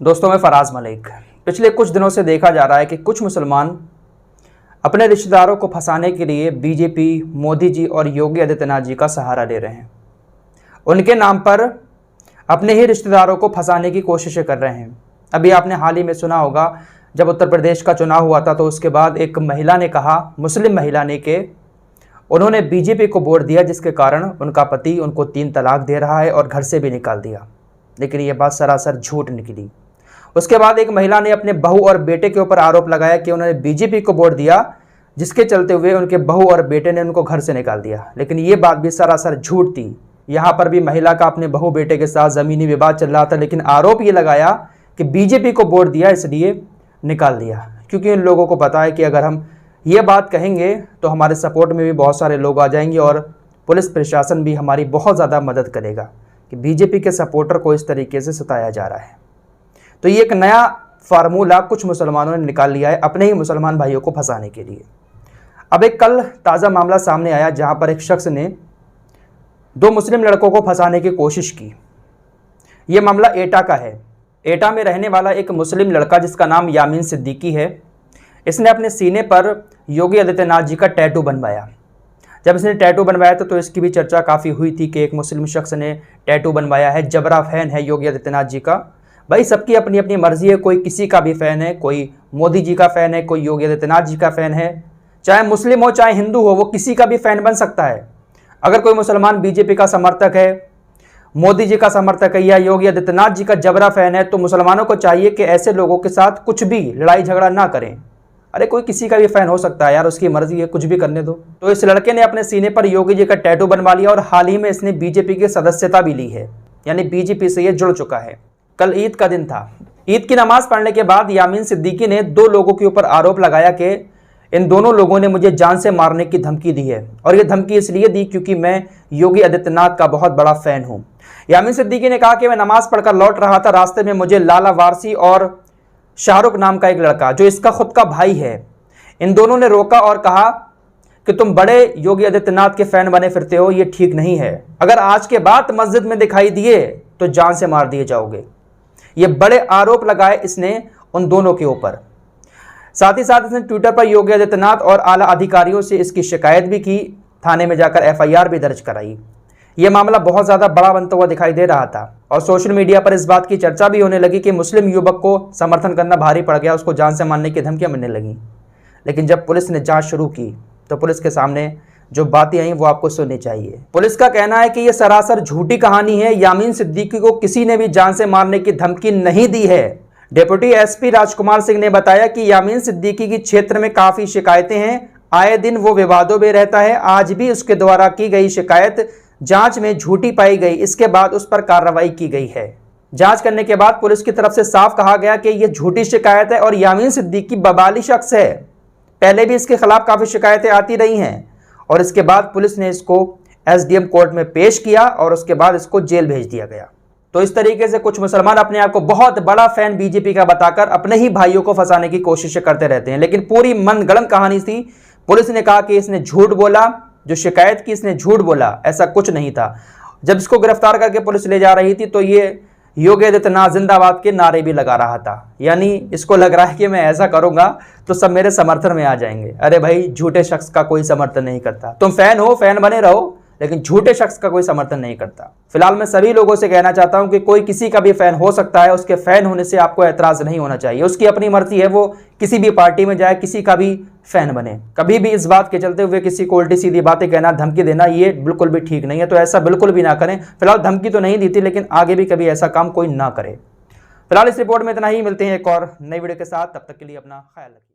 दोस्तों, मैं फराज मलिक। पिछले कुछ दिनों से देखा जा रहा है कि कुछ मुसलमान अपने रिश्तेदारों को फंसाने के लिए बीजेपी, मोदी जी और योगी आदित्यनाथ जी का सहारा ले रहे हैं। उनके नाम पर अपने ही रिश्तेदारों को फंसाने की कोशिशें कर रहे हैं। अभी आपने हाल ही में सुना होगा, जब उत्तर प्रदेश का चुनाव हुआ था तो उसके बाद एक महिला ने कहा, मुस्लिम महिला ने, कि उन्होंने बीजेपी को वोट दिया जिसके कारण उनका पति उनको 3 तलाक दे रहा है और घर से भी निकाल दिया। लेकिन ये बात सरासर झूठ निकली। उसके बाद एक महिला ने अपने बहू और बेटे के ऊपर आरोप लगाया कि उन्होंने बीजेपी को वोट दिया जिसके चलते हुए उनके बहू और बेटे ने उनको घर से निकाल दिया। लेकिन ये बात भी सरासर झूठ थी। यहाँ पर भी महिला का अपने बहू बेटे के साथ ज़मीनी विवाद चल रहा था, लेकिन आरोप ये लगाया कि बीजेपी को वोट दिया इसलिए निकाल दिया। क्योंकि इन लोगों को पता है कि अगर हम ये बात कहेंगे तो हमारे सपोर्ट में भी बहुत सारे लोग आ जाएंगे और पुलिस प्रशासन भी हमारी बहुत ज़्यादा मदद करेगा कि बीजेपी के सपोर्टर को इस तरीके से सताया जा रहा है। तो ये एक नया फार्मूला कुछ मुसलमानों ने निकाल लिया है अपने ही मुसलमान भाइयों को फंसाने के लिए। अब एक कल ताज़ा मामला सामने आया जहां पर एक शख्स ने 2 मुस्लिम लड़कों को फंसाने की कोशिश की। ये मामला एटा का है। एटा में रहने वाला एक मुस्लिम लड़का जिसका नाम यामीन सिद्दीकी है, इसने अपने सीने पर योगी आदित्यनाथ जी का टैटू बनवाया। जब इसने टैटू बनवाया तो इसकी भी चर्चा काफ़ी हुई थी कि एक मुस्लिम शख्स ने टैटू बनवाया है, जबरा फ़ैन है योगी आदित्यनाथ जी का। भाई, सबकी अपनी अपनी मर्जी है, कोई किसी का भी फ़ैन है, कोई मोदी जी का फ़ैन है, कोई योगी आदित्यनाथ जी का फ़ैन है। चाहे मुस्लिम हो चाहे हिंदू हो, वो किसी का भी फ़ैन बन सकता है। अगर कोई मुसलमान बीजेपी का समर्थक है, मोदी जी का समर्थक है या योगी आदित्यनाथ जी का जबरा फ़ैन है, तो मुसलमानों को चाहिए कि ऐसे लोगों के साथ कुछ भी लड़ाई झगड़ा ना करें। अरे, कोई किसी का भी फ़ैन हो सकता है यार, उसकी मर्जी है, कुछ भी करने दो। तो इस लड़के ने अपने सीने पर योगी जी का टैटू बनवा लिया और हाल ही में इसने बीजेपी की सदस्यता भी ली है, यानी बीजेपी से ये जुड़ चुका है। कल ईद का दिन था। ईद की नमाज पढ़ने के बाद यामीन सिद्दीकी ने 2 लोगों के ऊपर आरोप लगाया कि इन दोनों लोगों ने मुझे जान से मारने की धमकी दी है, और ये धमकी इसलिए दी क्योंकि मैं योगी आदित्यनाथ का बहुत बड़ा फ़ैन हूँ। यामीन सिद्दीकी ने कहा कि मैं नमाज पढ़कर लौट रहा था, रास्ते में मुझे लाला वारसी और शाहरुख नाम का एक लड़का, जो इसका खुद का भाई है, इन दोनों ने रोका और कहा कि तुम बड़े योगी आदित्यनाथ के फ़ैन बने फिरते हो, ये ठीक नहीं है। अगर आज के बाद मस्जिद में दिखाई दिए तो जान से मार दिए जाओगे। ये बड़े आरोप लगाए इसने उन दोनों के ऊपर। साथ ही साथ इसने ट्विटर पर योगी आदित्यनाथ और आला अधिकारियों से इसकी शिकायत भी की, थाने में जाकर FIR भी दर्ज कराई। यह मामला बहुत ज़्यादा बड़ा बनता हुआ दिखाई दे रहा था और सोशल मीडिया पर इस बात की चर्चा भी होने लगी कि मुस्लिम युवक को समर्थन करना भारी पड़ गया, उसको जान से मारने की धमकियां मिलने लगी। लेकिन जब पुलिस ने जाँच शुरू की तो पुलिस के सामने जो बातें आई वो आपको सुननी चाहिए। पुलिस का कहना है कि यह सरासर झूठी कहानी है। यामीन सिद्दीकी को किसी ने भी जान से मारने की धमकी नहीं दी है। डिप्टी SP राजकुमार सिंह ने बताया कि यामीन सिद्दीकी की क्षेत्र में काफ़ी शिकायतें हैं, आए दिन वो विवादों में रहता है। आज भी उसके द्वारा की गई शिकायत जांच में झूठी पाई गई, इसके बाद उस पर कार्रवाई की गई है। जांच करने के बाद पुलिस की तरफ से साफ कहा गया कि यह झूठी शिकायत है और यामीन सिद्दीकी बवाली शख्स है। पहले भी इसके खिलाफ काफ़ी शिकायतें आती रही हैं और इसके बाद पुलिस ने इसको SDM कोर्ट में पेश किया और उसके बाद इसको जेल भेज दिया गया। तो इस तरीके से कुछ मुसलमान अपने आप को बहुत बड़ा फ़ैन बीजेपी का बताकर अपने ही भाइयों को फंसाने की कोशिश करते रहते हैं, लेकिन पूरी मनगढ़ंत कहानी थी। पुलिस ने कहा कि इसने झूठ बोला, जो शिकायत की इसने झूठ बोला, ऐसा कुछ नहीं था। जब इसको गिरफ्तार करके पुलिस ले जा रही थी तो ये योगी आदित्यनाथ जिंदाबाद के नारे भी लगा रहा था, यानी इसको लग रहा है कि मैं ऐसा करूंगा तो सब मेरे समर्थन में आ जाएंगे। अरे भाई, झूठे शख्स का कोई समर्थन नहीं करता। तुम फ़ैन हो, फ़ैन बने रहो, लेकिन झूठे शख्स का कोई समर्थन नहीं करता। फिलहाल मैं सभी लोगों से कहना चाहता हूं कि कोई किसी का भी फ़ैन हो सकता है, उसके फ़ैन होने से आपको एतराज़ नहीं होना चाहिए। उसकी अपनी मर्जी है, वो किसी भी पार्टी में जाए, किसी का भी फ़ैन बने। कभी भी इस बात के चलते हुए किसी को उल्टी सीधी बातें कहना, धमकी देना, ये बिल्कुल भी ठीक नहीं है। तो ऐसा बिल्कुल भी ना करें। फिलहाल धमकी तो नहीं दी थी, लेकिन आगे भी कभी ऐसा काम कोई ना करे। फिलहाल इस रिपोर्ट में इतना ही। मिलते हैं एक और नई वीडियो के साथ, तब तक के लिए अपना ख्याल रखिए।